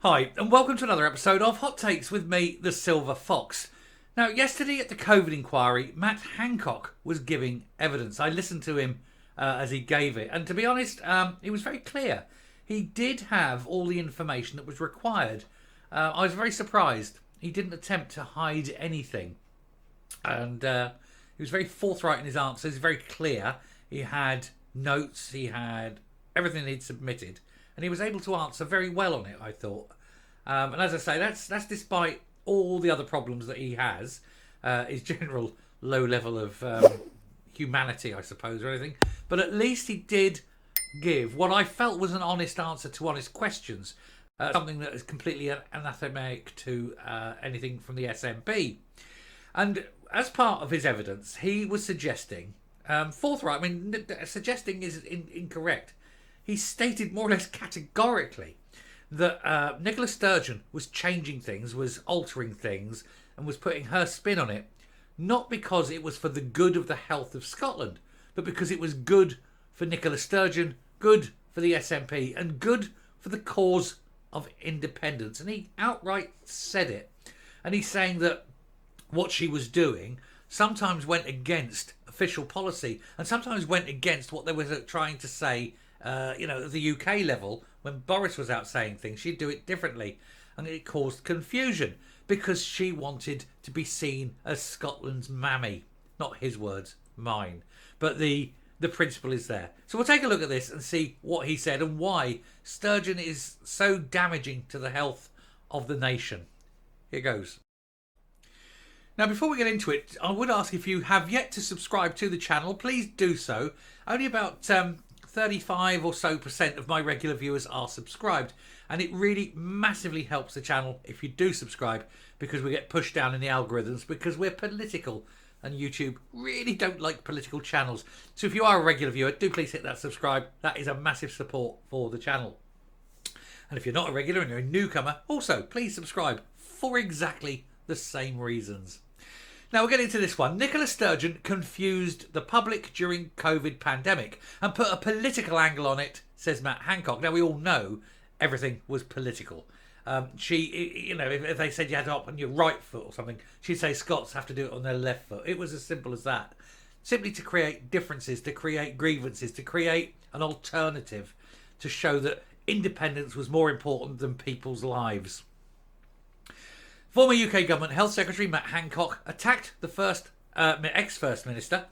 Hi, and welcome to another episode of Hot Takes with me, the Silver Fox. Now, yesterday at the COVID inquiry, Matt Hancock was giving evidence. I listened to him as he gave it, and to be honest, he was very clear. He did have all the information that was required. I was very surprised. He didn't attempt to hide anything, and he was very forthright in his answers, very clear. He had notes, he had everything he'd submitted, and he was able to answer very well on it, I thought. And as I say, that's despite all the other problems that he has, his general low level of humanity, I suppose, or anything. But at least he did give what I felt was an honest answer to honest questions, something that is completely anathematic to anything from the SNP. And as part of his evidence, he was suggesting, forthright, I mean, suggesting is incorrect. He stated more or less categorically that Nicola Sturgeon was changing things, was altering things, and was putting her spin on it, not because it was for the good of the health of Scotland, but because it was good for Nicola Sturgeon, good for the SNP, and good for the cause of independence. And he outright said it. And he's saying that what she was doing sometimes went against official policy, and sometimes went against what they were trying to say, at the UK level. When Boris was out saying things, she'd do it differently. And it caused confusion because she wanted to be seen as Scotland's mammy. Not his words, mine. But the principle is there. So we'll take a look at this and see what he said and why Sturgeon is so damaging to the health of the nation. Here goes. Now, before we get into it, I would ask if you have yet to subscribe to the channel, please do so. Only about 35 or so % of my regular viewers are subscribed, and it really massively helps the channel if you do subscribe, because we get pushed down in the algorithms because we're political and YouTube really don't like political channels. So if you are a regular viewer, do please hit that subscribe. That is a massive support for the channel. And if you're not a regular and you're a newcomer, also please subscribe for exactly the same reasons. Now we'll get into this one. Nicola Sturgeon confused the public during COVID pandemic and put a political angle on it, says Matt Hancock. Now we all know everything was political. If they said you had to hop on your right foot or something, she'd say Scots have to do it on their left foot. It was as simple as that. Simply to create differences, to create grievances, to create an alternative, to show that independence was more important than people's lives. Former UK Government Health Secretary Matt Hancock attacked the ex-First Minister,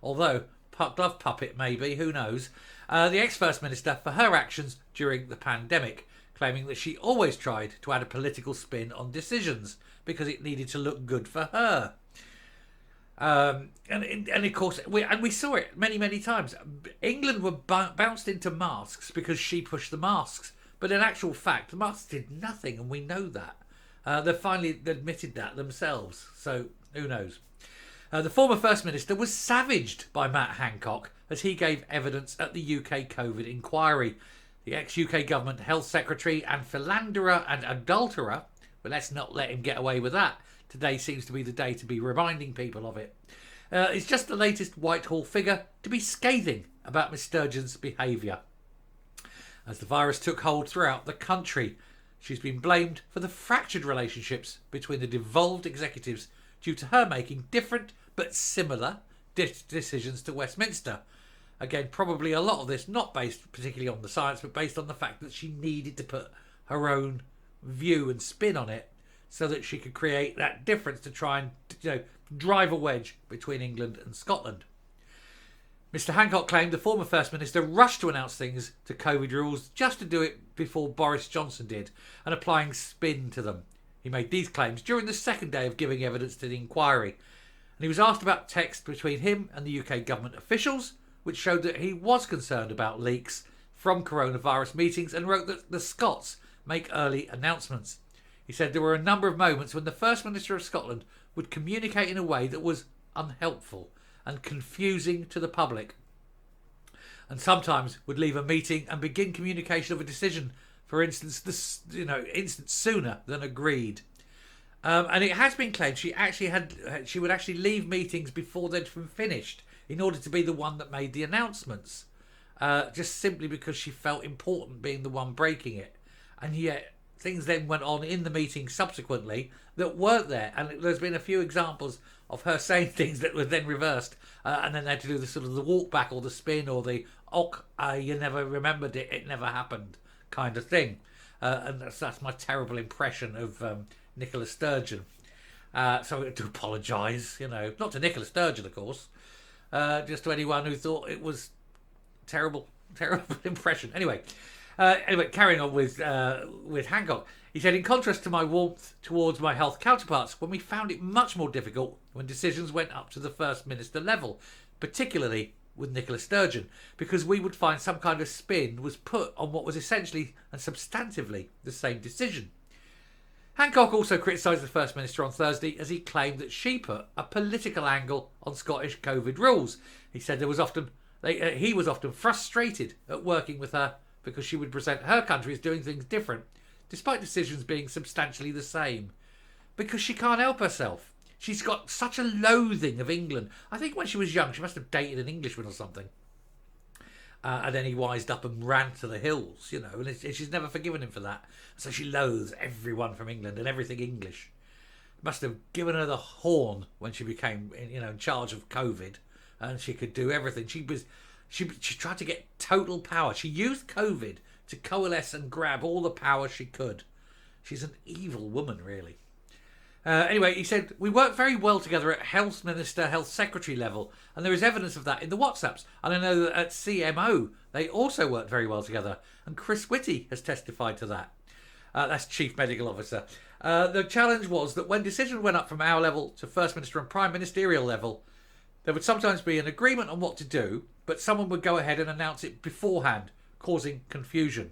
although glove puppet maybe, who knows, the ex-First Minister for her actions during the pandemic, claiming that she always tried to add a political spin on decisions because it needed to look good for her. And of course, we saw it many times. England were bounced into masks because she pushed the masks. But in actual fact, the masks did nothing, and we know that. They've finally admitted that themselves, so who knows. The former First Minister was savaged by Matt Hancock as he gave evidence at the UK COVID inquiry. The ex-UK Government Health Secretary and philanderer and adulterer, but let's not let him get away with that. Today seems to be the day to be reminding people of it. It's just the latest Whitehall figure to be scathing about Miss Sturgeon's behaviour. As the virus took hold throughout the country, she's been blamed for the fractured relationships between the devolved executives due to her making different but similar decisions to Westminster. Again, probably a lot of this not based particularly on the science, but based on the fact that she needed to put her own view and spin on it so that she could create that difference to try and drive a wedge between England and Scotland. Mr Hancock claimed the former First Minister rushed to announce things to COVID rules just to do it before Boris Johnson did, and applying spin to them. He made these claims during the second day of giving evidence to the inquiry, and he was asked about text between him and the UK government officials, which showed that he was concerned about leaks from coronavirus meetings and wrote that the Scots make early announcements. He said there were a number of moments when the First Minister of Scotland would communicate in a way that was unhelpful and confusing to the public, and sometimes would leave a meeting and begin communication of a decision, for instance, instant sooner than agreed. And it has been claimed she would actually leave meetings before they'd been finished in order to be the one that made the announcements, just simply because she felt important being the one breaking it. And yet things then went on in the meeting subsequently that weren't there. And there's been a few examples of her saying things that were then reversed. And then they had to do the sort of the walk back or the spin or the, you never remembered it, it never happened kind of thing. And that's my terrible impression of Nicola Sturgeon. So I had to apologise, not to Nicola Sturgeon, of course, just to anyone who thought it was terrible impression. Anyway, carrying on with Hancock. He said, in contrast to my warmth towards my health counterparts, when we found it much more difficult when decisions went up to the First Minister level, particularly with Nicola Sturgeon, because we would find some kind of spin was put on what was essentially and substantively the same decision. Hancock also criticised the First Minister on Thursday as he claimed that she put a political angle on Scottish COVID rules. He said he was often frustrated at working with her because she would present her country as doing things different, despite decisions being substantially the same. Because she can't help herself. She's got such a loathing of England. I think when she was young, she must have dated an Englishman or something. And then he wised up and ran to the hills, and she's never forgiven him for that. So she loathes everyone from England and everything English. Must have given her the horn when she became, in charge of COVID, and she could do everything. She tried to get total power. She used COVID to coalesce and grab all the power she could. She's an evil woman, really. Anyway, he said, we work very well together at Health Minister, Health Secretary level, and there is evidence of that in the WhatsApps. And I know that at CMO, they also work very well together, and Chris Whitty has testified to that. That's Chief Medical Officer. The challenge was that when decisions went up from our level to First Minister and Prime Ministerial level, there would sometimes be an agreement on what to do, but someone would go ahead and announce it beforehand, causing confusion.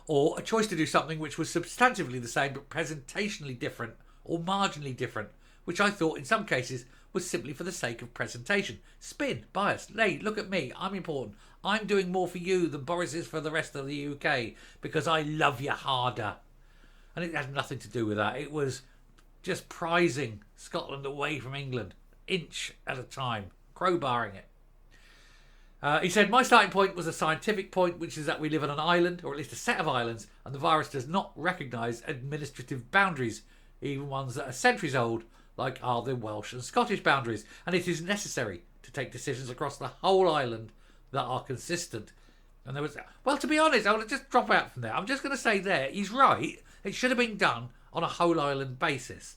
Or a choice to do something which was substantively the same but presentationally different or marginally different, which I thought in some cases was simply for the sake of presentation. Spin, bias. Hey, look at me, I'm important. I'm doing more for you than Boris is for the rest of the UK because I love you harder. And it had nothing to do with that. It was just prizing Scotland away from England, inch at a time, crowbarring it. He said, my starting point was a scientific point, which is that we live on an island, or at least a set of islands, and the virus does not recognise administrative boundaries, even ones that are centuries old, like are the Welsh and Scottish boundaries. And it is necessary to take decisions across the whole island that are consistent. And there was, well, to be honest, I want to just drop out from there. I'm just going to say there, he's right. It should have been done on a whole island basis.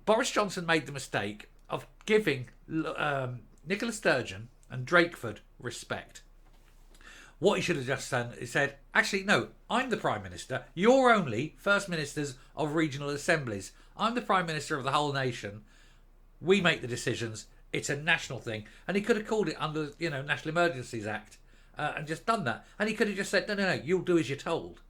Boris Johnson made the mistake of giving Nicola Sturgeon and Drakeford respect. What he should have just done is said, actually, no, I'm the Prime Minister. You're only First Ministers of regional assemblies. I'm the Prime Minister of the whole nation. We make the decisions. It's a national thing. And he could have called it under, National Emergencies Act and just done that. And he could have just said, no, you'll do as you're told.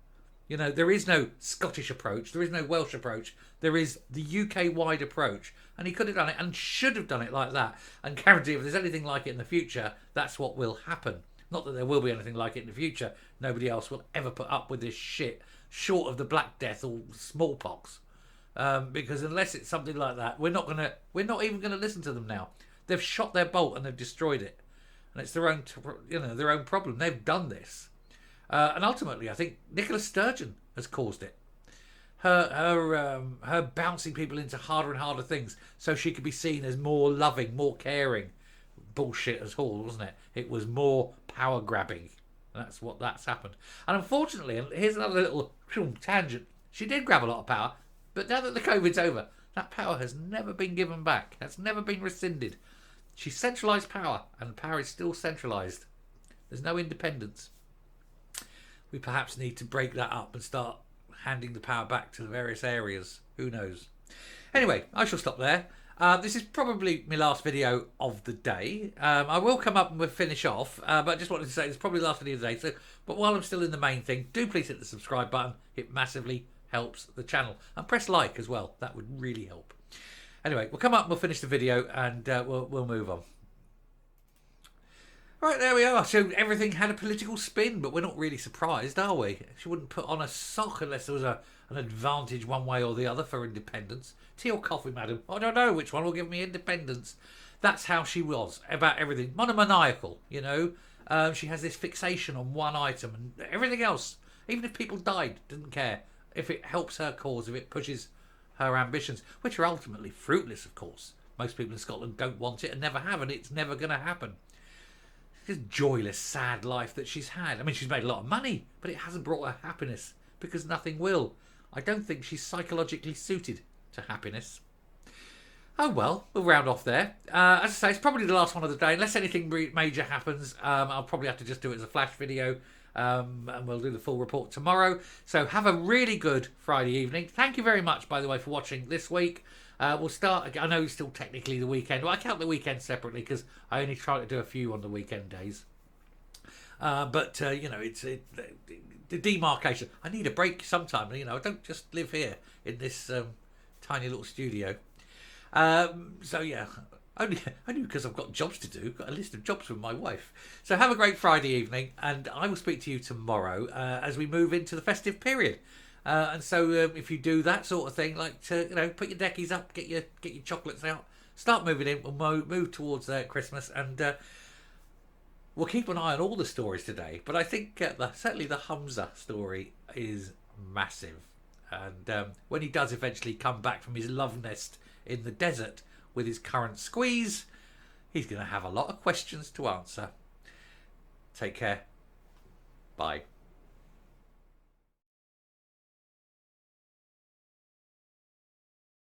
There is no Scottish approach. There is no Welsh approach. There is the UK-wide approach. And he could have done it and should have done it like that. And guarantee if there's anything like it in the future, that's what will happen. Not that there will be anything like it in the future. Nobody else will ever put up with this shit, short of the Black Death or smallpox. Because unless it's something like that, we're not even gonna listen to them now. They've shot their bolt and they've destroyed it, and it's their own problem. They've done this, and ultimately, I think Nicola Sturgeon has caused it. Her bouncing people into harder and harder things so she could be seen as more loving, more caring. Bullshit as all, wasn't it? It was more power grabbing. That's happened. And unfortunately, and here's another little tangent. She did grab a lot of power, but now that the COVID's over, that power has never been given back. That's never been rescinded. She centralised power, and power is still centralised. There's no independence. We perhaps need to break that up and start handing the power back to the various areas. Who knows? Anyway, I shall stop there. This is probably my last video of the day. I will come up and we'll finish off, but I just wanted to say it's probably the last video of the day. So, but while I'm still in the main thing, do please hit the subscribe button. It massively helps the channel. And press like as well. That would really help. Anyway, we'll come up and we'll finish the video and we'll move on. Right, there we are. So everything had a political spin, but we're not really surprised, are we? She wouldn't put on a sock unless there was an advantage one way or the other for independence. Tea or coffee, madam? I don't know which one will give me independence. That's how she was about everything. Monomaniacal, She has this fixation on one item and everything else. Even if people died, didn't care. If it helps her cause, if it pushes her ambitions, which are ultimately fruitless, of course. Most people in Scotland don't want it and never have, and it's never going to happen. This joyless, sad life that she's had. I mean, she's made a lot of money, but it hasn't brought her happiness, because nothing will. I don't think she's psychologically suited to happiness. Oh well, we'll round off there. As I say, it's probably the last one of the day. Unless anything major happens, I'll probably have to just do it as a flash video. And we'll do the full report tomorrow. So have a really good Friday evening. Thank you very much, by the way, for watching this week. We'll start, I know it's still technically the weekend. Well, I count the weekend separately because I only try to do a few on the weekend days. But it's the demarcation. I need a break sometime. I don't just live here in this tiny little studio. So yeah, only because I've got jobs to do. Got a list of jobs with my wife. So have a great Friday evening, and I will speak to you tomorrow as we move into the festive period. And so if you do that sort of thing, like to put your deckies up, get your chocolates out, start moving in. We'll move towards Christmas, and we'll keep an eye on all the stories today. But I think certainly the Hamza story is massive, and when he does eventually come back from his love nest in the desert with his current squeeze, he's going to have a lot of questions to answer. Take care. Bye.